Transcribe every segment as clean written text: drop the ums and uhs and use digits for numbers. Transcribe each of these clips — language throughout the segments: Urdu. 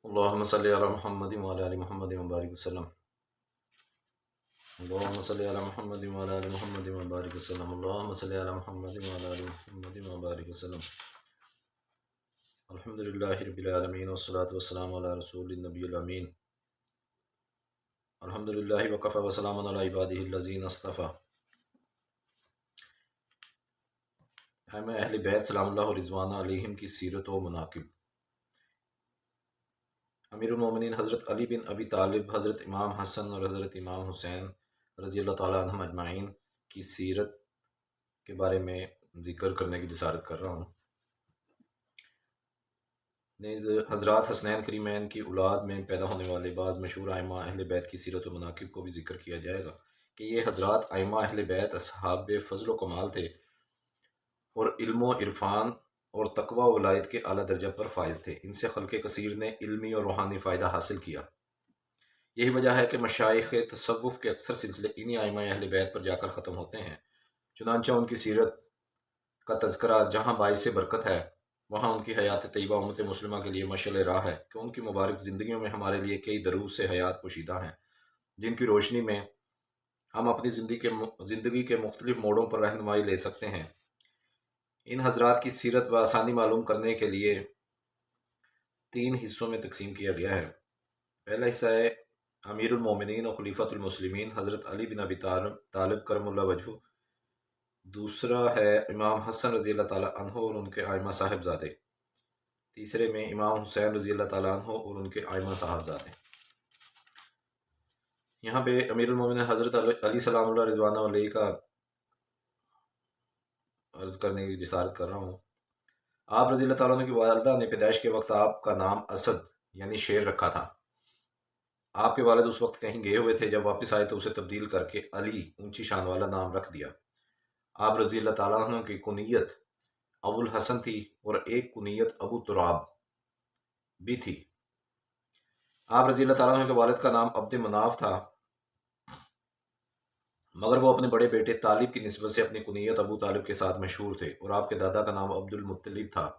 اللهم صل على محمد وعلى ال محمد وبارك وسلم. اللهم صل على محمد وعلى ال محمد وبارك وسلم. اللهم صل على محمد وعلى ال محمد وبارك وسلم. الحمد لله رب العالمين والصلاة والسلام على رسول النبي الأمين. الحمد لله وكفى وسلام على عباده الذين اصطفى. ہمیں اہل بیت سلام اللہ رضوان علیہم کی سیرت و مناقب. امیر المومنین حضرت علی بن ابی طالب، حضرت امام حسن اور حضرت امام حسین رضی اللہ تعالیٰ عنہم اجمعین کی سیرت کے بارے میں ذکر کرنے کی جسارت کر رہا ہوں. نیز حضرات حسنین کریمین کی اولاد میں پیدا ہونے والے بعض مشہور ائمہ اہل بیت کی سیرت و مناقب کو بھی ذکر کیا جائے گا کہ یہ حضرات ائمہ اہل بیت اصحاب فضل و کمال تھے اور علم و عرفان اور تقوی و ولایت کے اعلیٰ درجہ پر فائز تھے. ان سے خلق کثیر نے علمی اور روحانی فائدہ حاصل کیا. یہی وجہ ہے کہ مشائخ تصوف کے اکثر سلسلے انہی ائمہ اہل بیت پر جا کر ختم ہوتے ہیں. چنانچہ ان کی سیرت کا تذکرہ جہاں باعث برکت ہے، وہاں ان کی حیات طیبہ امت مسلمہ کے لیے مشعل راہ ہے کہ ان کی مبارک زندگیوں میں ہمارے لیے کئی دروس سے حیات پوشیدہ ہیں، جن کی روشنی میں ہم اپنی زندگی کے مختلف موڑوں پر رہنمائی لے سکتے ہیں. ان حضرات کی سیرت بآسانی معلوم کرنے کے لیے 3 حصوں میں تقسیم کیا گیا ہے. پہلا حصہ ہے امیر المومنین و خلیفۃ المسلمین حضرت علی بن ابی طالب کرم اللہ وجہہ. دوسرا ہے امام حسن رضی اللہ تعالیٰ عنہ اور ان کے ائمہ صاحبزادے. تیسرے میں امام حسین رضی اللہ تعالیٰ عنہ اور ان کے ائمہ صاحبزادے. یہاں پہ امیر المومنین حضرت علی سلام اللہ رضوانہ علیہ کا عرض کرنے کی جسارت کر رہا ہوں. آپ رضی اللہ تعالیٰ عنہ کی والدہ نے پیدائش کے وقت آپ کا نام اسد یعنی شیر رکھا تھا. آپ کے والد اس وقت کہیں گئے ہوئے تھے، جب واپس آئے تو اسے تبدیل کر کے علی اونچی شان والا نام رکھ دیا. آپ رضی اللہ تعالیٰ عنہ کی کنیت ابو الحسن تھی اور ایک کنیت ابو تراب بھی تھی. آپ رضی اللہ تعالیٰ عنہ کے والد کا نام عبد مناف تھا، مگر وہ اپنے بڑے بیٹے طالب کی نسبت سے اپنی کنیت ابو طالب کے ساتھ مشہور تھے. اور آپ کے دادا کا نام عبد المطلب تھا،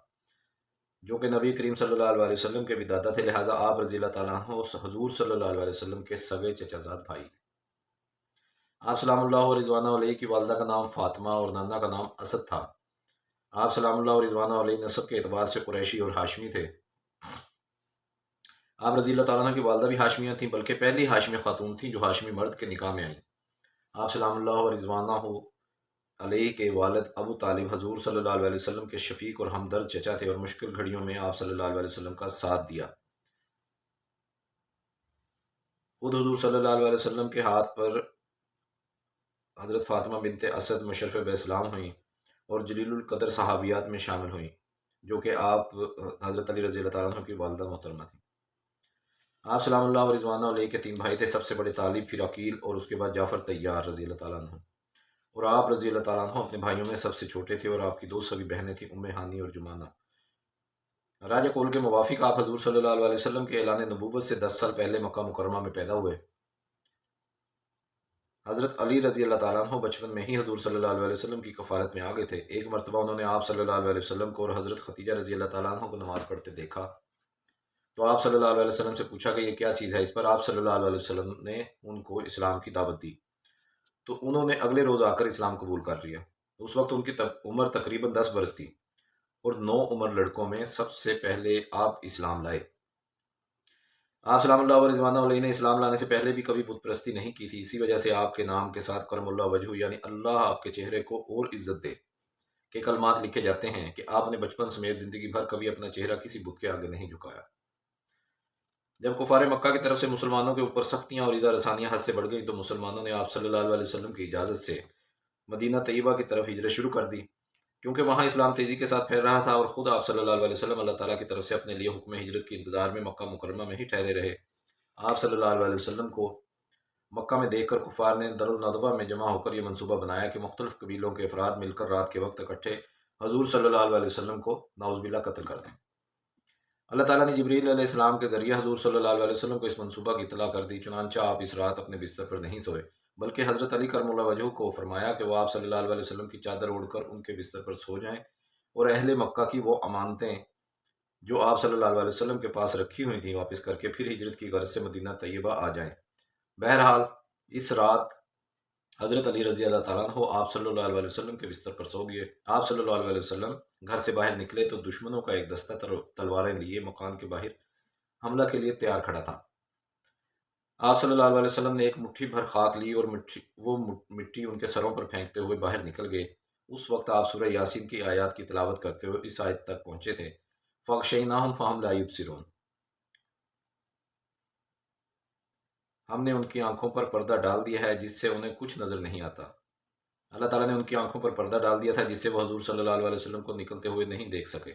جو کہ نبی کریم صلی اللہ علیہ وسلم کے بھی دادا تھے. لہٰذا آپ رضی اللہ تعالیٰ عنہ حضور صلی اللہ علیہ وسلم کے سگے چچا زاد بھائی تھے. آپ سلام اللہ رضوانہ علیہ کی والدہ کا نام فاطمہ اور نانا کا نام اسد تھا. آپ سلام اللہ رضوانہ علیہ نسب کے اعتبار سے قریشی اور ہاشمی تھے. آپ رضی اللہ تعالیٰ عنہ کی والدہ بھی ہاشمیہ تھیں، بلکہ پہلی ہاشمی خاتون تھیں جو ہاشمی مرد کے نکاح میں آئیں. آپ سلام اللہ رضوانہ علیہ کے والد ابو طالب حضور صلی اللہ علیہ وسلم کے شفیق اور ہمدرد چچا تھے اور مشکل گھڑیوں میں آپ صلی اللہ علیہ وسلم کا ساتھ دیا. خود حضور صلی اللہ علیہ وسلم کے ہاتھ پر حضرت فاطمہ بنت اسد مشرف باسلام ہوئیں اور جلیل القدر صحابیات میں شامل ہوئیں، جو کہ آپ حضرت علی رضی اللہ تعالیٰ عنہ کی والدہ محترمہ تھیں. آپ سلام اللہ رضوانہ علیہ کے 3 بھائی تھے. سب سے بڑے طالب، پھر عقیل اور اس کے بعد جعفر طیار رضی اللہ تعالیٰ عنہ. اور آپ رضی اللہ تعالیٰ عنہ اپنے بھائیوں میں سب سے چھوٹے تھے اور آپ کی 2 سگی بہنیں تھیں، ام ہانی اور جمانہ. راجہ قول کے موافق آپ حضور صلی اللہ علیہ وسلم کے اعلان نبوت سے 10 سال پہلے مکہ مکرمہ میں پیدا ہوئے. حضرت علی رضی اللہ تعالیٰ عنہ بچپن میں ہی حضور صلی اللہ علیہ وسلم کی کفالت میں آ گئے تھے. ایک مرتبہ انہوں نے آپ صلی اللہ علیہ وسلم کو اور حضرت خدیجہ رضی اللہ تعالیٰ عنہ کو نماز پڑھتے دیکھا تو آپ صلی اللہ علیہ وسلم سے پوچھا کہ یہ کیا چیز ہے. اس پر آپ صلی اللہ علیہ وسلم نے ان کو اسلام کی دعوت دی تو انہوں نے اگلے روز آ کر اسلام قبول کر لیا. اس وقت ان کی عمر تقریباً 10 برس تھی اور 9 عمر لڑکوں میں سب سے پہلے آپ اسلام لائے. آپ سلام اللہ رضوانہ علیہ نے اسلام لانے سے پہلے بھی کبھی بت پرستی نہیں کی تھی. اسی وجہ سے آپ کے نام کے ساتھ کرم اللہ وجہ یعنی اللہ آپ کے چہرے کو اور عزت دے کے کلمات لکھے جاتے ہیں کہ آپ نے بچپن سمیت زندگی بھر کبھی اپنا چہرہ کسی بت کے آگے نہیں جھکایا. جب کفار مکہ کی طرف سے مسلمانوں کے اوپر سختیاں اور ایذا رسانیاں حد سے بڑھ گئیں تو مسلمانوں نے آپ صلی اللہ علیہ وسلم کی اجازت سے مدینہ طیبہ کی طرف ہجرت شروع کر دی، کیونکہ وہاں اسلام تیزی کے ساتھ پھیل رہا تھا. اور خود آپ صلی اللہ علیہ وسلم اللہ تعالیٰ کی طرف سے اپنے لیے حکم ہجرت کے انتظار میں مکہ مکرمہ میں ہی ٹھہرے رہے. آپ صلی اللہ علیہ وسلم کو مکہ میں دیکھ کر کفار نے دارالندوہ میں جمع ہو کر یہ منصوبہ بنایا کہ مختلف قبیلوں کے افراد مل کر رات کے وقت اکٹھے حضور صلی اللہ علیہ وسلم کو نعوذ باللہ قتل کر دیں. اللہ تعالیٰ نے جبریل علیہ السلام کے ذریعے حضور صلی اللہ علیہ وسلم کو اس منصوبہ کی اطلاع کر دی. چنانچہ آپ اس رات اپنے بستر پر نہیں سوئے، بلکہ حضرت علی کرم اللہ وجہ کو فرمایا کہ وہ آپ صلی اللہ علیہ وسلم کی چادر اوڑھ کر ان کے بستر پر سو جائیں اور اہل مکہ کی وہ امانتیں جو آپ صلی اللہ علیہ وسلم کے پاس رکھی ہوئی تھیں واپس کر کے پھر ہجرت کی غرض سے مدینہ طیبہ آ جائیں۔ بہرحال اس رات حضرت علی رضی اللہ تعالیٰ عنہ آپ صلی اللہ علیہ وسلم کے بستر پر سو گئے۔ آپ صلی اللہ علیہ وسلم گھر سے باہر نکلے تو دشمنوں کا ایک دستہ تلواریں لیے مکان کے باہر حملہ کے لیے تیار کھڑا تھا۔ آپ صلی اللہ علیہ وسلم نے ایک مٹھی بھر خاک لی اور وہ مٹی ان کے سروں پر پھینکتے ہوئے باہر نکل گئے۔ اس وقت آپ سورہ یاسین کی آیات کی تلاوت کرتے ہوئے اس آیت تک پہنچے تھے، فَغْشَيْنَاهُمْ فَهُمْ لَا يُبْصِرُونَ۔ ہم نے ان کی آنکھوں پر پردہ ڈال دیا ہے جس سے انہیں کچھ نظر نہیں آتا۔ اللہ تعالیٰ نے ان کی آنکھوں پر پردہ ڈال دیا تھا جس سے وہ حضور صلی اللہ علیہ وسلم کو نکلتے ہوئے نہیں دیکھ سکے۔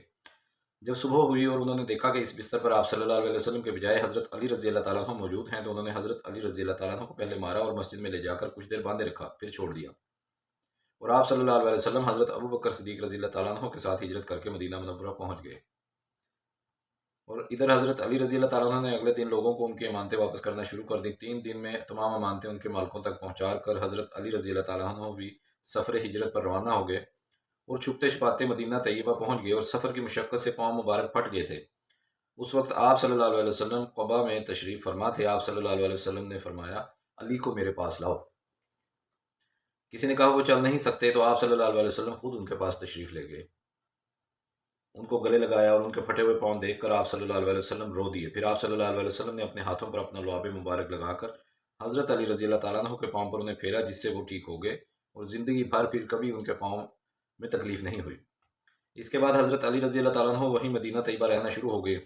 جب صبح ہوئی اور انہوں نے دیکھا کہ اس بستر پر آپ صلی اللہ علیہ وسلم کے بجائے حضرت علی رضی اللہ تعالیٰ عنہ موجود ہیں تو انہوں نے حضرت علی رضی اللہ تعالیٰ عنہ کو پہلے مارا اور مسجد میں لے جا کر کچھ دیر باندھے رکھا، پھر چھوڑ دیا، اور آپ صلی اللہ علیہ وسلم حضرت ابو بکر صدیق رضی اللہ تعالیٰ عنہ کے ساتھ ہجرت کر کے مدینہ منورہ پہنچ گئے۔ اور ادھر حضرت علی رضی اللہ تعالیٰ عنہ نے اگلے دن لوگوں کو ان کی امانتیں واپس کرنا شروع کر دی۔ 3 دن میں تمام امانتیں ان کے مالکوں تک پہنچا کر حضرت علی رضی اللہ تعالیٰ عنہ بھی سفر ہجرت پر روانہ ہو گئے اور چھپتے چھپاتے مدینہ طیبہ پہنچ گئے، اور سفر کی مشقت سے پاؤں مبارک پھٹ گئے تھے۔ اس وقت آپ صلی اللہ علیہ وسلم قباء میں تشریف فرما تھے۔ آپ صلی اللہ علیہ وسلم نے فرمایا، علی کو میرے پاس لاؤ۔ کسی نے کہا وہ چل نہیں سکتے، تو آپ صلی اللہ علیہ وسلم خود ان کے پاس تشریف لے گئے، ان کو گلے لگایا اور ان کے پھٹے ہوئے پاؤں دیکھ کر آپ صلی اللہ علیہ وسلم رو دیے۔ پھر آپ صلی اللہ علیہ وسلم نے اپنے ہاتھوں پر اپنا لعاب مبارک لگا کر حضرت علی رضی اللہ تعالیٰ عنہ کے پاؤں پر انہیں پھیرا، جس سے وہ ٹھیک ہو گئے اور زندگی بھر پھر کبھی ان کے پاؤں میں تکلیف نہیں ہوئی۔ اس کے بعد حضرت علی رضی اللہ تعالیٰ عنہ وہیں مدینہ طیبہ رہنا شروع ہو گئے۔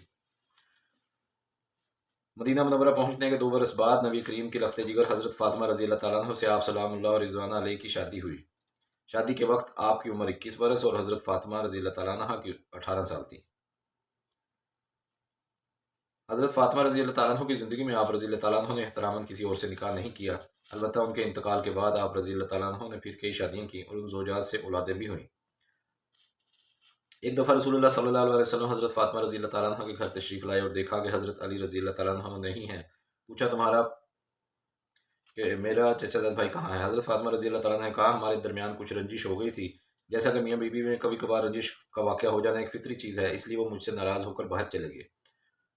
مدینہ منورہ پہنچنے کے 2 برس بعد نبی کریم کی لخت جگر حضرت فاطمہ رضی اللہ تعالیٰ عنہ سے آپ سلام اللہ اور رضوان علیہ کی شادی ہوئی۔ شادی کے وقت آپ کی عمر 21 برس اور حضرت فاطمہ رضی اللہ تعالیٰ عنہ کی 18 سال تھی۔ حضرت فاطمہ رضی اللہ تعالیٰ عنہ کی زندگی میں آپ رضی اللہ تعالیٰ عنہ نے احتراماً کسی اور سے نکاح نہیں کیا، البتہ ان کے انتقال کے بعد آپ رضی اللہ تعالیٰ عنہ نے پھر کئی شادیاں کی اور ان زوجات سے اولادیں بھی ہوئیں۔ ایک دفعہ رسول اللہ صلی اللہ علیہ وسلم حضرت فاطمہ رضی اللہ تعالیٰ عنہ کے گھر تشریف لائے اور دیکھا کہ حضرت علی رضی اللہ تعالیٰ عنہ نہیں ہیں۔ پوچھا، تمہارا کہ میرا چچا زاد بھائی کہاں ہے؟ حضرت فاطمہ رضی اللہ تعالیٰ عنہ نے کہا، ہمارے درمیان کچھ رنجش ہو گئی تھی، جیسا کہ میاں بیوی میں کبھی کبھار رنجش کا واقعہ ہو جانا ایک فطری چیز ہے، اس لیے وہ مجھ سے ناراض ہو کر باہر چلے گئے،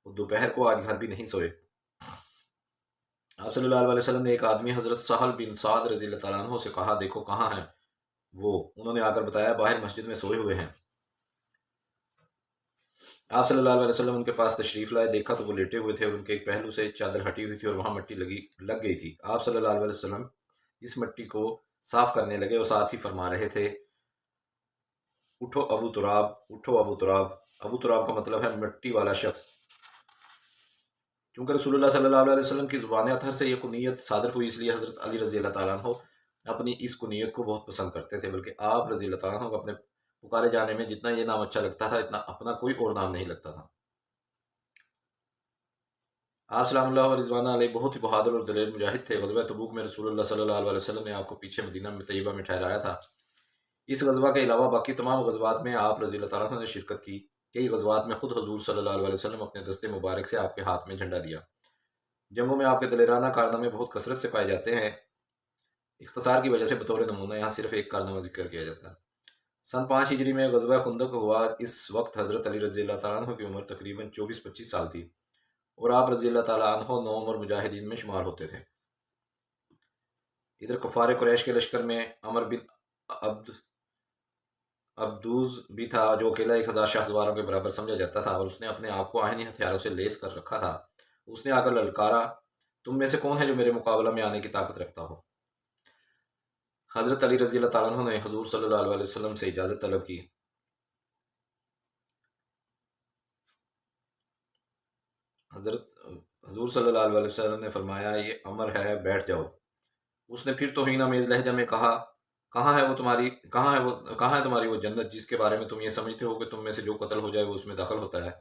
وہ دوپہر کو آج گھر بھی نہیں سوئے۔ آپ صلی اللہ علیہ وسلم نے ایک آدمی حضرت سہل بن سعد رضی اللہ تعالیٰ عنہ سے کہا، دیکھو کہاں ہیں وہ؟ انہوں نے آ کر بتایا، باہر مسجد میں سوئے ہوئے ہیں۔ آپ صلی اللہ علیہ وسلم ان کے پاس تشریف لائے، دیکھا تو وہ لیٹے ہوئے تھے اور ان کے ایک پہلو سے چادر ہٹی ہوئی تھی اور وہاں مٹی لگ گئی تھی۔ آپ صلی اللہ علیہ وسلم اس مٹی کو صاف کرنے لگے اور ساتھ ہی فرما رہے تھے، اٹھو ابو تراب، اٹھو ابو تراب۔ ابو تراب کا مطلب ہے مٹی والا شخص۔ کیونکہ رسول اللہ صلی اللہ علیہ وسلم کی زبان اطہر سے یہ کنیت صادر ہوئی، اس لیے حضرت علی رضی اللہ تعالیٰ عنہ اپنی اس کنیت کو بہت پسند کرتے تھے، بلکہ آپ رضی اللہ تعالیٰ عنہ کو اپنے پکارے جانے میں جتنا یہ نام اچھا لگتا تھا اتنا اپنا کوئی اور نام نہیں لگتا تھا۔ آپ سلام اللہ علیہ رضوان علیہ بہت ہی بہادر اور دلیر مجاہد تھے۔ غزوہ تبوک میں رسول اللہ صلی اللہ علیہ وسلم نے آپ کو پیچھے مدینہ میں طیبہ میں ٹھہرایا تھا۔ اس غزوہ کے علاوہ باقی تمام غزوات میں آپ رضی اللہ تعالیٰ عنہ نے شرکت کی۔ کئی غزوات میں خود حضور صلی اللہ علیہ وسلم اپنے دستے مبارک سے آپ کے ہاتھ میں جھنڈا دیا۔ جنگوں میں آپ کے دلیرانہ کارنامے بہت کثرت سے پائے جاتے ہیں، اختصار کی وجہ سے بطور نمونہ یہاں صرف ایک کارنامہ ذکر کیا جاتا ہے۔ سن 5 ہجری میں غزوہ خندق ہوا۔ اس وقت حضرت علی رضی اللہ تعالیٰ عنہ کی عمر تقریباً 24-25 سال تھی اور آپ رضی اللہ تعالیٰ عنہ نوعمر مجاہدین میں شمار ہوتے تھے۔ ادھر کفار قریش کے لشکر میں عمر بن عبدوز بھی تھا، جو اکیلا 1000 شاہ سواروں کے برابر سمجھا جاتا تھا اور اس نے اپنے آپ کو آہنی ہتھیاروں سے لیس کر رکھا تھا۔ اس نے آ کر للکارا، تم میں سے کون ہے جو میرے مقابلہ میں آنے کی طاقت رکھتا ہو؟ حضرت علی رضی اللہ تعالیٰ عنہ نے حضور صلی اللہ علیہ وسلم سے اجازت طلب کی۔ حضور صلی اللہ علیہ وسلم نے فرمایا، یہ امر ہے، بیٹھ جاؤ۔ اس نے پھر توہین آمیز لہجہ میں کہا، کہاں ہے تمہاری وہ جنت جس کے بارے میں تم یہ سمجھتے ہو کہ تم میں سے جو قتل ہو جائے وہ اس میں داخل ہوتا ہے؟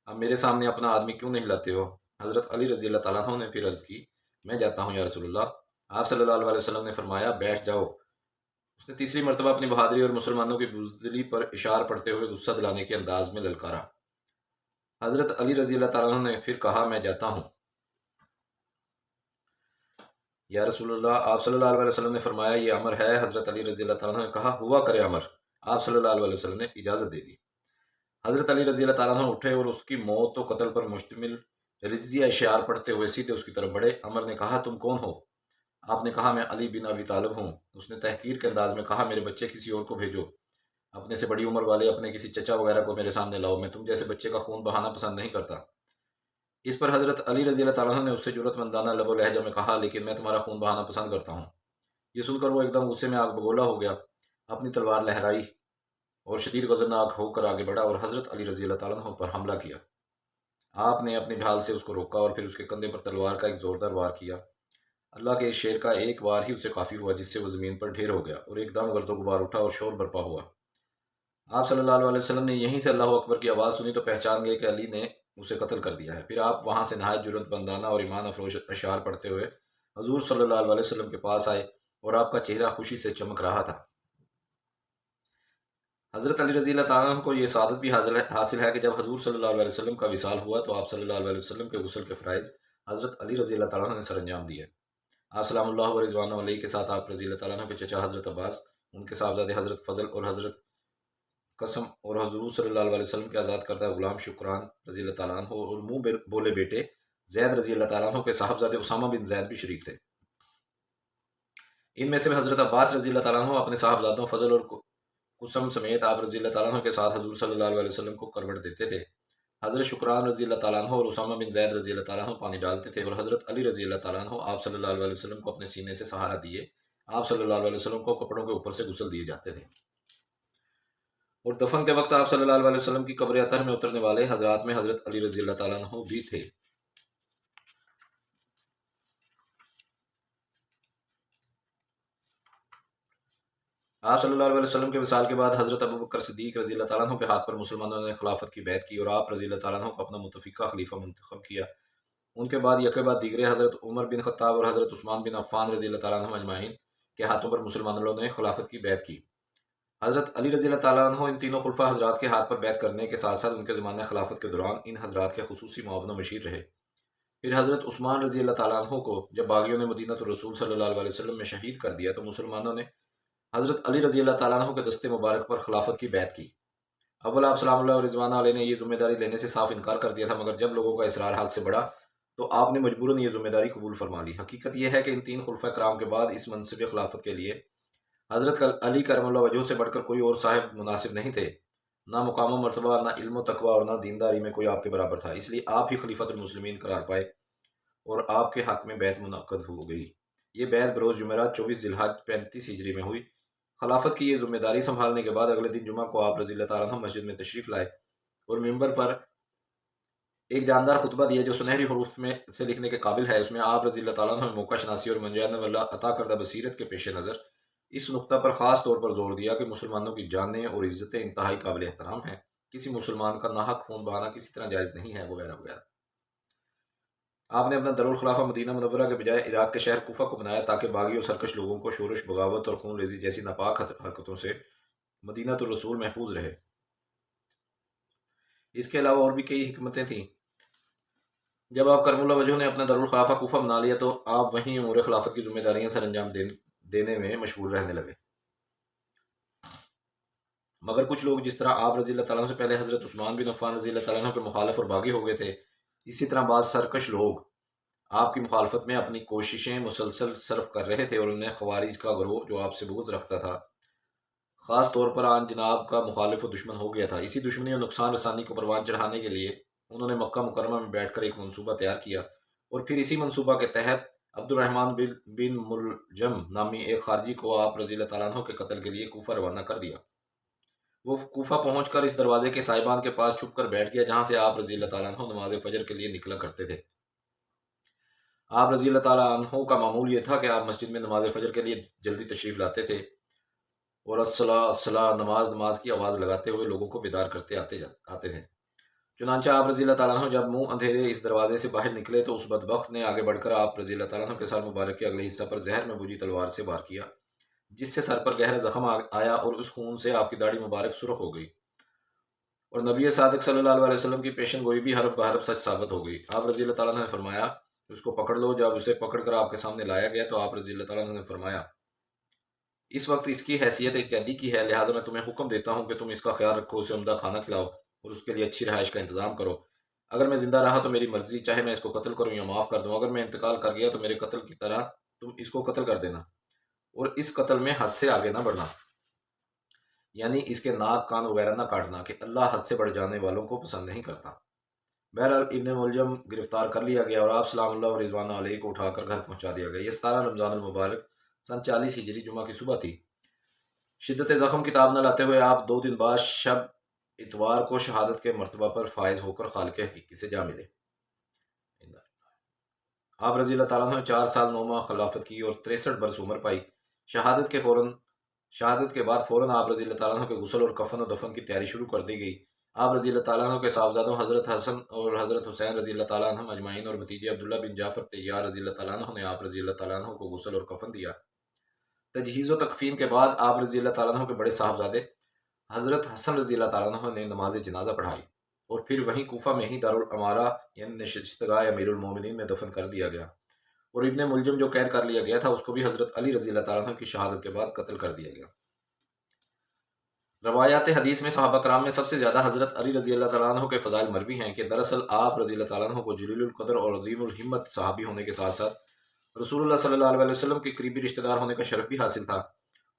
اب میرے سامنے اپنا آدمی کیوں نہیں لاتے ہو؟ حضرت علی رضی اللہ تعالیٰ عنہ نے پھر عرض کی، میں جاتا ہوں یا رسول اللہ۔ آپ صلی اللہ علیہ وسلم نے فرمایا، بیٹھ جاؤ۔ اس نے تیسری مرتبہ اپنی بہادری اور مسلمانوں کی بزدلی پر اشار پڑھتے ہوئے غصہ دلانے کے انداز میں للکارا۔ حضرت علی رضی اللہ تعالیٰ عنہ نے پھر کہا، میں جاتا ہوں یا رسول اللہ۔ آپ صلی اللہ علیہ وسلم نے فرمایا، یہ امر ہے۔ حضرت علی رضی اللہ تعالیٰ عنہ نے کہا، ہوا کرے امر۔ آپ صلی اللہ علیہ وسلم نے اجازت دے دی۔ حضرت علی رضی اللہ تعالیٰ عنہ اٹھے اور اس کی موت و قتل پر مشتمل رضیہ اشعار پڑھتے ہوئے سیدھے اس کی طرف بڑھے۔ عمر نے کہا تم کون ہو؟ آپ نے کہا میں علی بن ابی طالب ہوں۔ اس نے تحقیر کے انداز میں کہا میرے بچے کسی اور کو بھیجو، اپنے سے بڑی عمر والے اپنے کسی چچا وغیرہ کو میرے سامنے لاؤ، میں تم جیسے بچے کا خون بہانا پسند نہیں کرتا۔ اس پر حضرت علی رضی اللہ تعالیٰ عنہ نے اس سے جرأت مندانہ لب و لہجہ میں کہا لیکن میں تمہارا خون بہانا پسند کرتا ہوں۔ یہ سن کر وہ ایک دم غصے میں آگ بگولا ہو گیا، اپنی تلوار لہرائی اور شدید غضبناک ہو کر آگے بڑھا اور حضرت علی رضی اللہ تعالیٰ عنہ پر حملہ کیا۔ آپ نے اپنی ڈھال سے اس کو روکا اور پھر اس کے کندھے پر تلوار کا ایک زوردار وار کیا۔ اللہ کے اس شیر کا ایک وار ہی اسے کافی ہوا جس سے وہ زمین پر ڈھیر ہو گیا اور ایک دم گرد و غبار اٹھا اور شور برپا ہوا۔ آپ صلی اللہ علیہ وسلم نے یہیں سے اللہ اکبر کی آواز سنی تو پہچان گئے کہ علی نے اسے قتل کر دیا ہے۔ پھر آپ وہاں سے نہایت جرأت مندانہ اور ایمان افروز اشعار پڑھتے ہوئے حضور صلی اللہ علیہ وسلم کے پاس آئے اور آپ کا چہرہ خوشی سے چمک رہا تھا۔ حضرت علی رضی اللہ تعالیٰ عنہ کو یہ سعادت بھی حاصل ہے کہ جب حضور صلی اللہ علیہ وسلم کا وصال ہوا تو آپ صلی اللہ علیہ وسلم کے غسل کے فرائض حضرت علی رضی اللہ تعالیٰ عنہ نے سر انجام دیے۔ آپ سلام اللہ و رضوانہ علیہ کے ساتھ آپ رضی اللہ تعالیٰ عنہ کے چچا حضرت عباس، ان کے صاحبزادے حضرت فضل اور حضرت قسم اور حضور صلی اللہ علیہ وسلم کے آزاد کردہ غلام شکران رضی اللہ تعالیٰ عنہ اور منہ بولے بیٹے زید رضی اللہ تعالیٰ عنہ کے صاحبزادے اسامہ بن زید بھی شریک تھے۔ ان میں سے حضرت عباس رضی اللہ تعالیٰ عنہ اپنے صاحبزادوں فضل اور قسم سمیت آپ رضی اللہ تعالیٰ عنہ کے ساتھ حضور صلی اللہ علیہ وسلم کو کروٹ دیتے تھے۔ حضرت شکران رضی اللہ تعالیٰ عنہ اور اسامہ بن زید رضی اللہ تعالیٰ عنہ پانی ڈالتے تھے اور حضرت علی رضی اللہ تعالیٰ عنہ آپ صلی اللہ علیہ وسلم کو اپنے سینے سے سہارا دیے آپ صلی اللہ علیہ وسلم کو کپڑوں کے اوپر سے غسل دیے جاتے تھے۔ اور دفن کے وقت آپ صلی اللہ علیہ وسلم کی قبر اطہر میں اترنے والے حضرات میں حضرت علی رضی اللہ تعالیٰ عنہ بھی تھے۔ آپ صلی اللہ علیہ وسلم کے وصال کے بعد حضرت ابوبکر صدیق رضی اللہ تعالیٰ عنہ کے ہاتھ پر مسلمانوں نے خلافت کی بیعت کی اور آپ رضی اللہ تعالیٰ عنہ کو اپنا متفقہ خلیفہ منتخب کیا۔ ان کے بعد یکے بعد دیگرے حضرت عمر بن خطاب اور حضرت عثمان بن عفان رضی اللہ تعالیٰ عنہ اجمعین کے ہاتھوں پر مسلمانوں نے خلافت کی بیعت کی۔ حضرت علی رضی اللہ تعالیٰ عنہ ان تینوں خلفاء حضرات کے ہاتھ پر بیعت کرنے کے ساتھ ساتھ ان کے زمانہ خلافت کے دوران ان حضرات کے خصوصی معاون و مشیر رہے۔ پھر حضرت عثمان رضی اللہ تعالیٰ عنہ کو جب باغیوں نے مدینہ الرسول صلی اللہ علیہ وسلم میں شہید کر دیا تو مسلمانوں نے حضرت علی رضی اللہ تعالیٰ عنہ کے دستے مبارک پر خلافت کی بیعت کی۔ اول آپ سلام اللہ علیہ رضوانہ علیہ نے یہ ذمہ داری لینے سے صاف انکار کر دیا تھا، مگر جب لوگوں کا اصرار حد سے بڑھا تو آپ نے مجبوراً یہ ذمہ داری قبول فرما لی۔ حقیقت یہ ہے کہ ان تین خلفۂ کرام کے بعد اس منصب خلافت کے لیے حضرت علی کرم اللہ وجہہ سے بڑھ کر کوئی اور صاحب مناسب نہیں تھے۔ نہ مقام و مرتبہ، نہ علم و تقویٰ اور نہ دینداری میں کوئی آپ کے برابر تھا، اس لیے آپ ہی خلیفۃ المسلمین قرار پائے اور آپ کے حق میں بیعت منعقد ہو گئی۔ یہ بیعت بروز جمعرات 24 ذی الحج 35 ہجری میں ہوئی۔ خلافت کی یہ ذمہ داری سنبھالنے کے بعد اگلے دن جمعہ کو آپ رضی اللہ تعالیٰ عنہ مسجد میں تشریف لائے اور ممبر پر ایک جاندار خطبہ دیا جو سنہری حروف میں سے لکھنے کے قابل ہے۔ اس میں آپ رضی اللہ تعالیٰ عنہ نے موقع شناسی اور منجان اللہ عطا کردہ بصیرت کے پیش نظر اس نقطہ پر خاص طور پر زور دیا کہ مسلمانوں کی جانیں اور عزتیں انتہائی قابل احترام ہیں، کسی مسلمان کا ناحق خون بہانا کسی طرح جائز نہیں ہے، وغیرہ وغیرہ۔ آپ نے اپنا دارالخلافہ مدینہ منورہ کے بجائے عراق کے شہر کوفہ کو بنایا تاکہ باغی اور سرکش لوگوں کو شورش، بغاوت اور خون ریزی جیسی ناپاک حرکتوں سے مدینہ الرسول محفوظ رہے۔ اس کے علاوہ اور بھی کئی حکمتیں تھیں۔ جب آپ کرم اللہ وجہ نے اپنا دارالخلافہ کوفہ بنا لیا تو آپ وہیں امور خلافت کی ذمہ داریاں سر انجام دینے میں مشغول رہنے لگے۔ مگر کچھ لوگ جس طرح آپ رضی اللہ تعالیٰ عنہ سے پہلے حضرت عثمان بن عفان رضی اللہ تعالیٰ عنہ کے مخالف اور باغی ہو گئے تھے، اسی طرح بعض سرکش لوگ آپ کی مخالفت میں اپنی کوششیں مسلسل صرف کر رہے تھے اور انہیں خوارج کا گروہ جو آپ سے بغض رکھتا تھا خاص طور پر آن جناب کا مخالف و دشمن ہو گیا تھا۔ اسی دشمنی اور نقصان رسانی کو پروان چڑھانے کے لیے انہوں نے مکہ مکرمہ میں بیٹھ کر ایک منصوبہ تیار کیا اور پھر اسی منصوبہ کے تحت عبد الرحمن بن ملجم نامی ایک خارجی کو آپ رضی اللہ تعالیٰ عنہ کے قتل کے لیے کوفہ روانہ کر دیا۔ وہ کوفہ پہنچ کر اس دروازے کے سائبان کے پاس چھپ کر بیٹھ گیا جہاں سے آپ رضی اللہ تعالیٰ عنہ نماز فجر کے لیے نکلا کرتے تھے۔ آپ رضی اللہ تعالیٰ عنہ کا معمول یہ تھا کہ آپ مسجد میں نماز فجر کے لیے جلدی تشریف لاتے تھے اور الصلاۃ الصلاۃ نماز کی آواز لگاتے ہوئے لوگوں کو بیدار کرتے آتے تھے۔ چنانچہ آپ رضی اللہ تعالیٰ عنہ جب منہ اندھیرے اس دروازے سے باہر نکلے تو اس بدبخت نے آگے بڑھ کر آپ رضی اللہ تعالیٰ عنہ کے سر مبارک کے اگلے حصہ پر زہر میں بجھی تلوار سے وار کیا، جس سے سر پر گہرا زخم آیا اور اس خون سے آپ کی داڑھی مبارک سرخ ہو گئی اور نبی صادق صلی اللہ علیہ وسلم کی پیشن گوئی بھی حرف بحرف سچ ثابت ہو گئی۔ آپ رضی اللہ تعالیٰ عنہ نے فرمایا اس کو پکڑ لو۔ جب اسے پکڑ کر آپ کے سامنے لایا گیا تو آپ رضی اللہ تعالیٰ عنہ نے فرمایا اس وقت اس کی حیثیت ایک قیدی کی ہے، لہٰذا میں تمہیں حکم دیتا ہوں کہ تم اس کا خیال رکھو، اسے عمدہ کھانا کھلاؤ اور اس کے لیے اچھی رہائش کا انتظام کرو۔ اگر میں زندہ رہا تو میری مرضی، چاہے میں اس کو قتل کروں یا معاف کر دوں، اگر میں انتقال کر گیا تو میرے قتل کی طرح تم اس کو قتل کر دینا، اور اس قتل میں حد سے آگے نہ بڑھنا، یعنی اس کے ناک کان وغیرہ نہ کاٹنا، کہ اللہ حد سے بڑھ جانے والوں کو پسند نہیں کرتا۔ بہرحال ابن ملجم گرفتار کر لیا گیا اور آپ سلام اللہ و رضوان علیہ کو اٹھا کر گھر پہنچا دیا گیا۔ یہ 17 رمضان المبارک سن 40 ہجری جمعہ کی صبح تھی۔ شدت زخم کتاب نہ لاتے ہوئے آپ 2 دن بعد شب اتوار کو شہادت کے مرتبہ پر فائز ہو کر خالق حقیقی سے جا ملے۔ آپ رضی اللہ تعالیٰ نے 4 سال 9 ماہ خلافت کی اور 63 برس عمر پائی۔ شہادت کے بعد فوراً آپ رضی اللہ تعالیٰ کے غسل اور کفن و دفن کی تیاری شروع کر دی گئی۔ آپ رضی اللہ تعالیٰ کے صاحبزادوں حضرت حسن اور حضرت حسین رضی اللہ تعالیٰ عنہ اجمعین اور بھتیجے عبداللہ بن جعفر طیار رضی اللہ تعالیٰ عنہ نے آپ رضی اللہ تعالیٰ عنہ کو غسل اور کفن دیا۔ تجہیز و تکفین کے بعد آپ رضی اللہ تعالیٰ عنہ کے بڑے صاحبزادے حضرت حسن رضی اللہ تعالیٰ عنہ نے نماز جنازہ پڑھائی اور پھر وہیں کوفہ میں ہی دارالامارہ یعنی نشستگاہ امیر المومنین میں دفن کر دیا گیا، اور ابن ملجم جو قید کر لیا گیا تھا اس کو بھی حضرت علی رضی اللہ تعالیٰ عنہ کی شہادت کے بعد قتل کر دیا گیا۔ روایات حدیث میں صحابہ کرام میں سب سے زیادہ حضرت علی رضی اللہ تعالیٰ عنہ کے فضائل مروی ہیں کہ دراصل آپ رضی اللہ تعالیٰ عنہ کو جلیل القدر اور عظیم الہمت صحابی ہونے کے ساتھ ساتھ رسول اللہ صلی اللہ علیہ وسلم کے قریبی رشتہ دار ہونے کا شرف بھی حاصل تھا،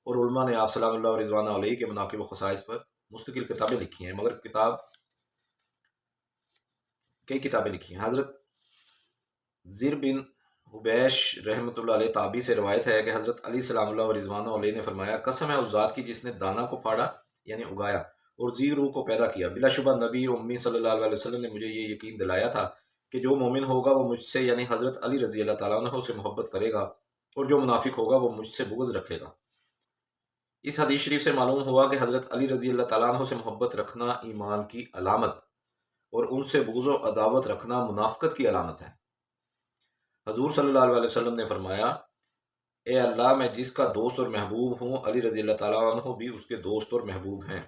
اور علماء نے آپ سلام اللہ و رضوان علیہ کے مناقب و خصائص پر مستقل کتابیں لکھی ہیں، مگر کئی کتابیں لکھی ہیں۔ حضرت زر بن حبیش رحمۃ اللہ علیہ تابعی سے روایت ہے کہ حضرت علی سلام اللہ و رضوان علیہ نے فرمایا، قسم ہے اس ذات کی جس نے دانا کو پھاڑا یعنی اگایا اور زی روح کو پیدا کیا، بلا شبہ نبی امی صلی اللہ علیہ وسلم نے مجھے یہ یقین دلایا تھا کہ جو مومن ہوگا وہ مجھ سے یعنی حضرت علی رضی اللہ تعالیٰ عنہ سے محبت کرے گا، اور جو منافق ہوگا وہ مجھ سے بغض رکھے گا۔ اس حدیث شریف سے معلوم ہوا کہ حضرت علی رضی اللہ تعالیٰ عنہ سے محبت رکھنا ایمان کی علامت اور ان سے بغض و عداوت رکھنا منافقت کی علامت ہے۔ حضور صلی اللہ علیہ وسلم نے فرمایا، اے اللہ میں جس کا دوست اور محبوب ہوں، علی رضی اللہ تعالیٰ عنہ بھی اس کے دوست اور محبوب ہیں۔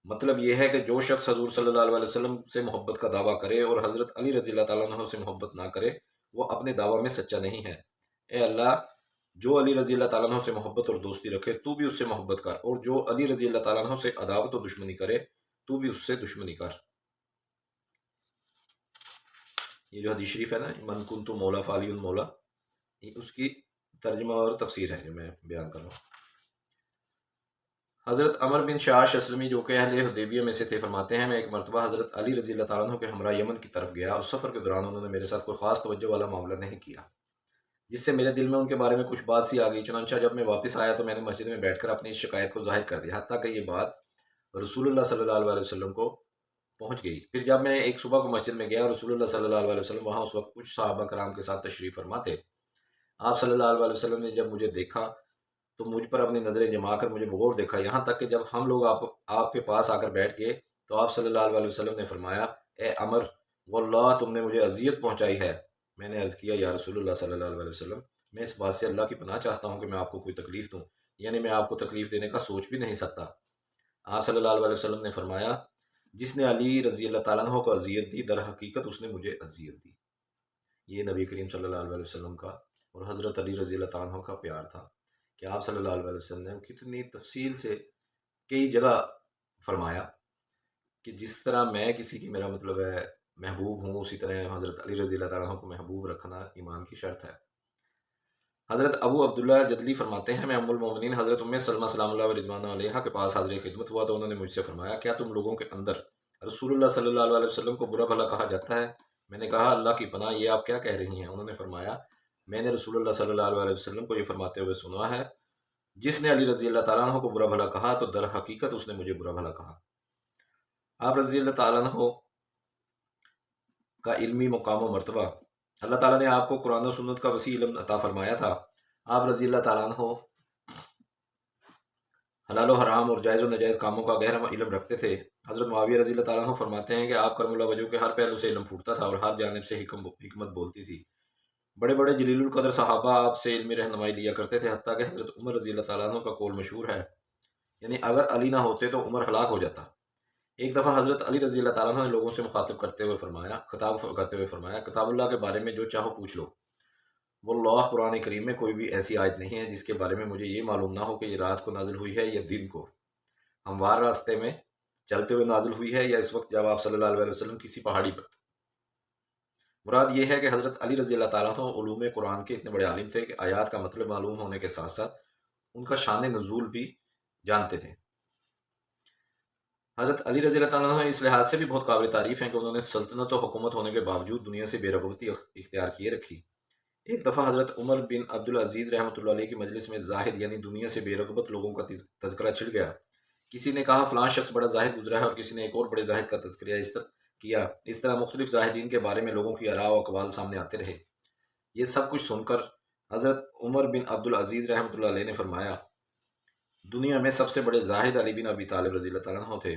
مطلب یہ ہے کہ جو شخص حضور صلی اللہ علیہ وسلم سے محبت کا دعویٰ کرے اور حضرت علی رضی اللہ تعالیٰ عنہ سے محبت نہ کرے وہ اپنے دعویٰ میں سچا نہیں ہے۔ اے اللہ جو علی رضی اللہ تعالیٰ عنہ سے محبت اور دوستی رکھے تو بھی اس سے محبت کر، اور جو علی رضی اللہ تعالیٰ عنہ سے عداوت و دشمنی کرے تو بھی اس سے دشمنی کر۔ یہ جو حدیث شریف ہے نا، من کنت مولا فعلی مولا، اس کی ترجمہ اور تفسیر ہے جو میں بیان کر رہا ہوں۔ حضرت عمر بن شعاش اسلمی جو کہ اہل حدیبیہ میں سے تھے فرماتے ہیں، میں ایک مرتبہ حضرت علی رضی اللہ تعالیٰ عنہ کے ہمراہ یمن کی طرف گیا، اس سفر کے دوران انہوں نے میرے ساتھ کوئی خاص توجہ والا معاملہ نہیں کیا جس سے میرے دل میں ان کے بارے میں کچھ بات سی آ گئی، چنانچہ جب میں واپس آیا تو میں نے مسجد میں بیٹھ کر اپنی اس شکایت کو ظاہر کر دیا، حتیٰ کہ یہ بات رسول اللہ صلی اللہ علیہ وسلم کو پہنچ گئی۔ پھر جب میں ایک صبح کو مسجد میں گیا، رسول اللہ صلی اللہ علیہ وسلم وہاں اس وقت کچھ صحابہ کرام کے ساتھ تشریف فرما تھے۔ آپ صلی اللہ علیہ وسلم نے جب مجھے دیکھا تو مجھ پر اپنی نظریں جما کر مجھے بغور دیکھا، یہاں تک کہ جب ہم لوگ آپ کے پاس آ کر بیٹھ گئے تو آپ صلی اللہ علیہ وسلم نے فرمایا، اے عمر واللہ تم نے مجھے اذیت پہنچائی ہے۔ میں نے عرض کیا، یا رسول اللہ صلی اللہ علیہ وسلم میں اس بات سے اللہ کی پناہ چاہتا ہوں کہ میں آپ کو کوئی تکلیف دوں، یعنی میں آپ کو تکلیف دینے کا سوچ بھی نہیں سکتا۔ آپ صلی اللہ علیہ وسلم نے فرمایا، جس نے علی رضی اللہ تعالیٰ عنہ کو اذیت دی در حقیقت اس نے مجھے اذیت دی۔ یہ نبی کریم صلی اللہ علیہ وسلم کا اور حضرت علی رضی اللہ تعالیٰ عنہ کا پیار تھا کہ آپ صلی اللہ علیہ وسلم نے کتنی تفصیل سے کئی جگہ فرمایا کہ جس طرح میں کسی کی میرا مطلب ہے محبوب ہوں، اسی طرح حضرت علی رضی اللہ تعالیٰ عنہ کو محبوب رکھنا ایمان کی شرط ہے۔ حضرت ابو عبداللہ جدلی فرماتے ہیں، میں ام المومنین حضرت ام سلمہ سلام اللہ رضوان علیہا کے پاس حاضر خدمت ہوا تو انہوں نے مجھ سے فرمایا، کیا تم لوگوں کے اندر رسول اللہ صلی اللہ علیہ وسلم کو برا بھلا کہا جاتا ہے؟ میں نے کہا، اللہ کی پناہ یہ آپ کیا کہہ رہی ہیں؟ انہوں نے فرمایا، میں نے رسول اللہ صلی اللہ علیہ وسلم کو یہ فرماتے ہوئے سنا ہے، جس نے علی رضی اللہ تعالیٰ عنہ کو برا بھلا کہا تو در حقیقت اس نے مجھے برا بھلا کہا۔ آپ رضی اللہ تعالیٰ عنہ کا علمی مقام و مرتبہ، اللہ تعالیٰ نے آپ کو قرآن و سنت کا وسیع علم عطا فرمایا تھا۔ آپ رضی اللہ تعالیٰ عنہ حلال و حرام اور جائز و ناجائز کاموں کا گہرا علم رکھتے تھے۔ حضرت معاویہ رضی اللہ تعالیٰ عنہ فرماتے ہیں کہ آپ کرم اللہ وجہ کے ہر پہلو سے علم پھوٹتا تھا اور ہر جانب سے حکمت بولتی تھی۔ بڑے بڑے جلیل القدر صحابہ آپ سے علمی رہنمائی لیا کرتے تھے، حتیٰ کہ حضرت عمر رضی اللہ تعالیٰ عنہ کا قول مشہور ہے، یعنی اگر علی نہ ہوتے تو عمر ہلاک ہو جاتا۔ ایک دفعہ حضرت علی رضی اللہ تعالیٰ عنہ نے لوگوں سے خطاب کرتے ہوئے فرمایا، کتاب اللہ کے بارے میں جو چاہو پوچھ لو۔ واللہ قرآن کریم میں کوئی بھی ایسی آیت نہیں ہے جس کے بارے میں مجھے یہ معلوم نہ ہو کہ یہ رات کو نازل ہوئی ہے یا دن کو۔ ہموار راستے میں چلتے ہوئے نازل ہوئی ہے یا اس وقت جب آپ صلی اللہ علیہ وسلم کسی پہاڑی پر تھے؟ مراد یہ ہے کہ حضرت علی رضی اللہ تعالیٰ عنہ علوم قرآن کے اتنے بڑے عالم تھے کہ آیات کا مطلب معلوم ہونے کے ساتھ ساتھ ان کا شان نزول بھی جانتے تھے۔ حضرت علی رضی اللہ تعالیٰ عنہ اس لحاظ سے بھی بہت قابل تعریف ہیں کہ انہوں نے سلطنت و حکومت ہونے کے باوجود دنیا سے بے رغبتی اختیار کیے رکھی۔ ایک دفعہ حضرت عمر بن عبدالعزیز رحمۃ اللہ علیہ کی مجلس میں زاہد یعنی دنیا سے بے رغبت لوگوں کا تذکرہ چھڑ گیا۔ کسی نے کہا فلاں شخص بڑا زاہد گزرا ہے، اور کسی نے ایک اور بڑے زاہد کا تذکرہ کیا۔ اس طرح مختلف زاہدین کے بارے میں لوگوں کی آراء و اقوال سامنے آتے رہے۔ یہ سب کچھ سن کر حضرت عمر بن عبدالعزیز رحمۃ اللہ علیہ نے فرمایا، دنیا میں سب سے بڑے زاہد علی بن ابی طالب رضی اللہ تعالیٰ عنہ تھے۔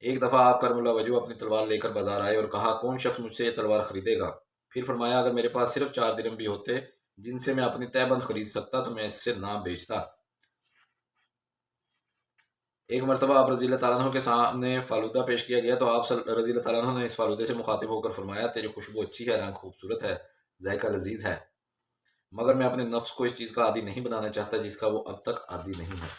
ایک دفعہ آپ کرم اللہ وجہ اپنی تلوار لے کر بازار آئے اور کہا کون شخص مجھ سے یہ تلوار خریدے گا؟ پھر فرمایا اگر میرے پاس صرف 4 درہم بھی ہوتے جن سے میں اپنی تہ بند خرید سکتا تو میں اس سے نہ بیچتا۔ ایک مرتبہ آپ رضی اللہ تعالیٰ عنہ کے سامنے فالودہ پیش کیا گیا تو آپ رضی اللہ تعالیٰ عنہ نے اس فالودے سے مخاطب ہو کر فرمایا تیری خوشبو اچھی ہے، رنگ خوبصورت ہے، ذائقہ لذیذ ہے، مگر میں اپنے نفس کو اس چیز کا عادی نہیں بنانا چاہتا جس کا وہ اب تک عادی نہیں ہے۔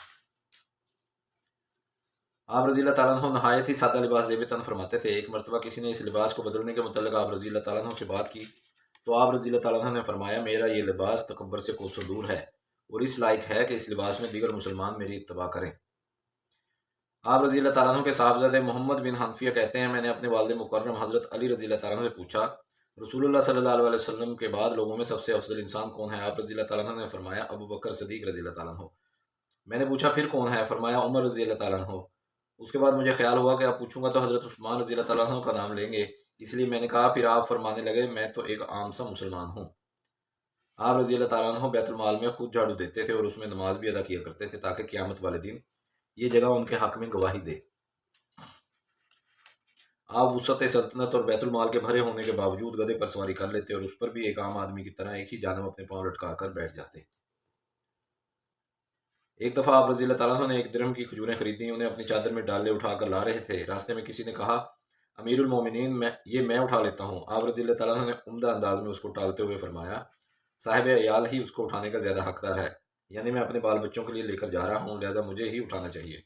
آپ رضی اللہ تعالیٰ عنہ نہایت ہی سادہ لباس زیب تن فرماتے تھے۔ ایک مرتبہ کسی نے اس لباس کو بدلنے کے متعلق آپ رضی اللہ تعالیٰ عنہ سے بات کی تو آپ رضی اللہ تعالیٰ عنہ نے فرمایا میرا یہ لباس تکبر سے کوسوں دور ہے اور اس لائق ہے کہ اس لباس میں دیگر مسلمان میری اتباع کریں۔ آپ رضی اللہ تعالیٰ عنہ کے صاحبزادے محمد بن حنفیہ کہتے ہیں میں نے اپنے والد مکرم حضرت علی رضی اللہ تعالیٰ عنہ سے پوچھا رسول اللہ صلی اللہ علیہ وسلم کے بعد لوگوں میں سب سے افضل انسان کون ہے؟ آپ رضی اللہ تعالیٰ عنہ نے فرمایا ابو بکر صدیق رضی اللہ تعالیٰ عنہ۔ میں نے پوچھا پھر کون ہے؟ فرمایا عمر رضی اللہ تعالیٰ عنہ۔ اس کے بعد مجھے خیال ہوا کہ اب پوچھوں گا تو حضرت عثمان رضی اللہ تعالیٰ عنہ کا نام لیں گے، اس لیے میں نے کہا پھر آپ فرمانے لگے میں تو ایک عام سا مسلمان ہوں۔ آپ رضی اللہ تعالیٰ عنہ بیت المال میں خود جھاڑو دیتے تھے اور اس میں نماز بھی ادا کیا کرتے تھے تاکہ قیامت والے دن یہ جگہ ان کے حق میں گواہی دے۔ آپ وسعت سلطنت اور بیت المال کے بھرے ہونے کے باوجود گدھے پر سواری کر لیتے اور اس پر بھی ایک عام آدمی کی طرح ایک ہی جانب اپنے پاؤں لٹکا کر بیٹھ جاتے۔ ایک دفعہ آپ رضی اللہ تعالیٰ عنہ نے 1 درہم کی کھجوریں خریدیں، انہیں اپنی چادر میں ڈالے اٹھا کر لا رہے تھے۔ راستے میں کسی نے کہا امیر المومنین میں اٹھا لیتا ہوں۔ آپ رضی اللہ تعالیٰ عنہ نے عمدہ انداز میں اس کو ٹالتے ہوئے فرمایا صاحب عیال ہی اس کو اٹھانے کا زیادہ حقدار ہے، یعنی میں اپنے بال بچوں کے لیے لے کر جا رہا ہوں، لہٰذا مجھے ہی اٹھانا چاہیے۔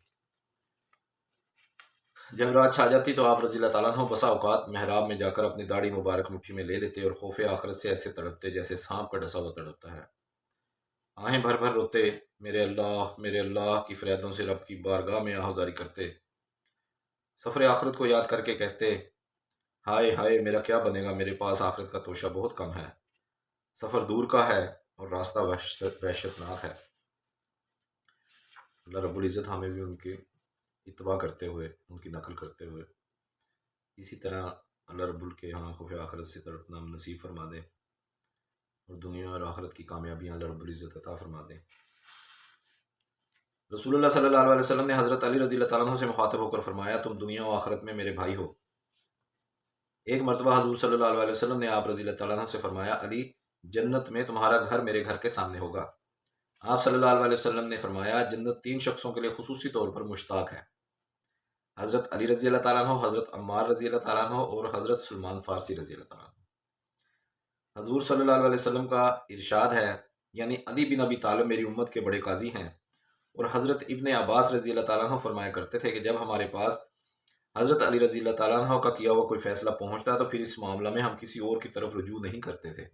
جب رات چھا جاتی تو آپ رضی اللہ تعالیٰ عنہ بسا اوقات محراب میں جا کر اپنی داڑھی مبارک مٹھی میں لے لیتے اور خوف آخرت سے ایسے تڑپتے جیسے سانپ کا ڈسا ہوا تڑپتا ہے۔ آہیں بھر بھر روتے، میرے اللہ کی فریادوں سے رب کی بارگاہ میں آہوزاری کرتے، سفر آخرت کو یاد کر کے کہتے ہائے ہائے میرا کیا بنے گا، میرے پاس آخرت کا توشہ بہت کم ہے، سفر دور کا ہے اور راستہ وحشتناک ہے۔ اللہ رب العزت ہمیں بھی ان کی اتباع کرتے ہوئے، ان کی نقل کرتے ہوئے اسی طرح اللہ رب کے ہاں خوف آخرت سے تڑپنا نصیب فرما دے اور دنیا اور آخرت کی کامیابیاں اللہ رب العزت عطا فرما دے۔ رسول اللہ صلی اللہ علیہ وسلم نے حضرت علی رضی اللہ تعالیٰ عنہ سے مخاطب ہو کر فرمایا تم دنیا و آخرت میں میرے بھائی ہو۔ ایک مرتبہ حضور صلی اللہ علیہ وسلم نے آپ رضی اللہ تعالیٰ عنہ سے فرمایا علی جنت میں تمہارا گھر میرے گھر کے سامنے ہوگا۔ آپ صلی اللہ علیہ وسلم نے فرمایا جنت 3 شخصوں کے لیے خصوصی طور پر مشتاق ہے، حضرت علی رضی اللہ تعالیٰ عنہ، حضرت عمار رضی اللہ تعالیٰ عنہ اور حضرت سلمان فارسی رضی اللہ تعالیٰ عنہ۔ حضور صلی اللہ علیہ وسلم کا ارشاد ہے یعنی علی بن ابی طالب میری امت کے بڑے قاضی ہیں، اور حضرت ابن عباس رضی اللہ تعالیٰ عنہ فرمایا کرتے تھے کہ جب ہمارے پاس حضرت علی رضی اللہ تعالیٰ عنہ کا کیا ہوا کوئی فیصلہ پہنچتا تو پھر اس معاملہ میں ہم کسی اور کی طرف رجوع نہیں کرتے تھے،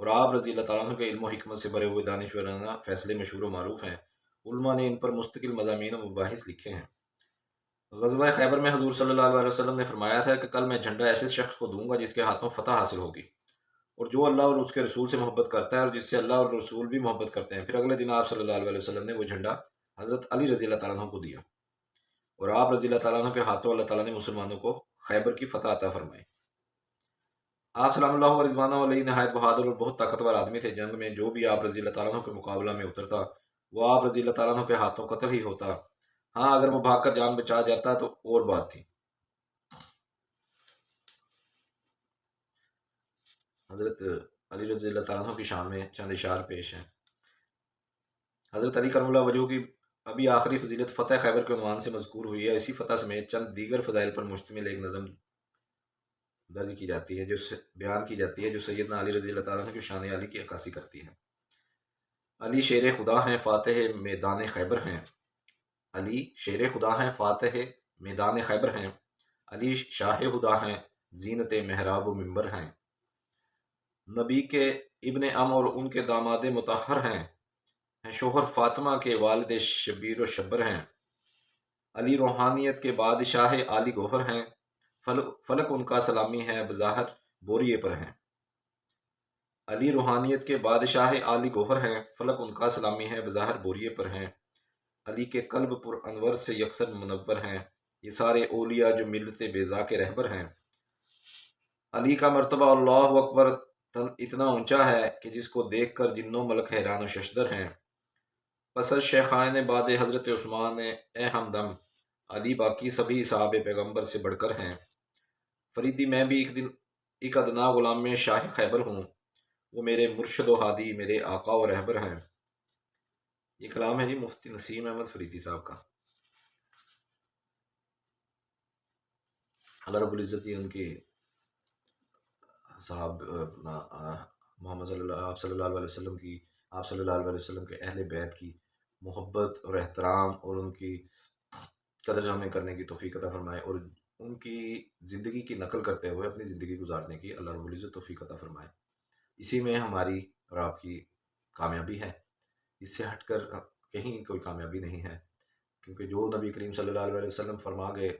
اور آپ رضی اللہ تعالیٰ عنہ کے علم و حکمت سے بھرے ہوئے دانشورانہ فیصلے مشہور و معروف ہیں۔ علماء نے ان پر مستقل مضامین و مباحث لکھے ہیں۔ غزوہ خیبر میں حضور صلی اللہ علیہ وسلم نے فرمایا تھا کہ کل میں جھنڈا ایسے شخص کو دوں گا جس کے ہاتھوں فتح حاصل ہوگی، اور جو اللہ اور اس کے رسول سے محبت کرتا ہے اور جس سے اللہ اور رسول بھی محبت کرتے ہیں۔ پھر اگلے دن آپ صلی اللہ علیہ وسلم نے وہ جھنڈا حضرت علی رضی اللہ تعالیٰ عنہ کو دیا، اور آپ رضی اللہ تعالیٰ عنہ کے ہاتھوں اللہ تعالیٰ نے مسلمانوں کو خیبر کی فتح عطا فرمائی۔ آپ سلام اللہ و رضوانہ علیہ نہایت بہادر اور بہت طاقتور آدمی تھے۔ جنگ میں جو بھی آپ رضی اللہ تعالیٰ عنہ کے مقابلہ میں اترتا وہ آپ رضی اللہ تعالیٰ عنہ کے ہاتھوں قتل ہی ہوتا، ہاں اگر وہ بھاگ کر جان بچا جاتا تو اور بات تھی۔ حضرت علی رضی اللہ تعالیٰ عنہ کی شان میں چند اشعار پیش ہیں۔ حضرت علی کرم اللہ وجہہ کی ابھی آخری فضیلت فتح خیبر کے عنوان سے مذکور ہوئی ہے۔ اسی فتح سمیت چند دیگر فضائل پر مشتمل ایک نظم درج کی جاتی ہے جو بیان کی جاتی ہے جو سیدنا علی رضی اللہ تعالیٰ عنہ کی شان علی کی عکاسی کرتی ہے۔ علی شیر خدا ہیں فاتح میدان خیبر ہیں، علی شیر خدا ہیں فاتح میدان خیبر ہیں، علی شاہ ہدا ہیں، زینت محراب و ممبر ہیں، نبی کے ابن ام اور ان کے داماد مطہر ہیں، شوہر فاطمہ کے والد شبیر و شبر ہیں، علی روحانیت کے بادشاہ عالی گوہر ہیں، فلک ان کا سلامی ہے بظاہر بوریے پر ہیں۔ علی روحانیت کے بادشاہ عالی گوہر ہیں، فلک ان کا سلامی ہے بظاہر بوریے پر ہیں، علی کے قلب پر انور سے یکسر منور ہیں، یہ سارے اولیاء جو ملت بیضا کے رہبر ہیں۔ علی کا مرتبہ اللہ اکبر اتنا اونچا ہے کہ جس کو دیکھ کر جنوں ملک حیران و ششدر ہیں۔ پس از شیخان بعد حضرت عثمان اے ہمدم، علی باقی سبھی صحاب پیغمبر سے بڑھ کر ہیں۔ فریدی میں بھی ایک ادنا غلام شاہ خیبر ہوں، وہ میرے مرشد و ہادی، میرے آقا و رہبر ہیں۔ یہ کلام ہے جی مفتی نسیم احمد فریدی صاحب کا۔ اللہ رب العزت ان کی صاحب محمد صلی اللہ علیہ وسلم کی، آپ صلی اللہ علیہ وسلم کے اہل بیت کی محبت اور احترام اور ان کی قدر جامع کرنے کی توفیق عطا فرمائے، اور ان کی زندگی کی نقل کرتے ہوئے اپنی زندگی گزارنے کی اللہ رب العزت توفیق عطا فرمائے۔ اسی میں ہماری اور آپ کی کامیابی ہے، اس سے ہٹ کر کہیں کوئی کامیابی نہیں ہے، کیونکہ جو نبی کریم صلی اللہ علیہ وسلم فرما گئے،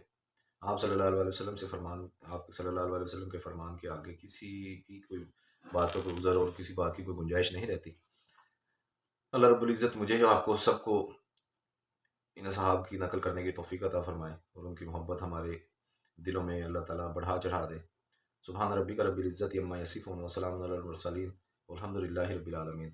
آپ صلی اللہ علیہ وسلم سے فرمان، آپ صلی اللہ علیہ وسلم کے فرمان کے آگے کسی کی کوئی بات کا کوئی گزر اور کسی بات کی کوئی گنجائش نہیں رہتی۔ اللہ رب العزت مجھے آپ کو سب کو ان اصحاب کی نقل کرنے کی توفیق عطا فرمائے، اور ان کی محبت ہمارے دلوں میں اللہ تعالیٰ بڑھا چڑھا دے۔ سبحان ربک رب العزت عما یصفون وسلام علی المرسلین والحمد للہ رب العالمین۔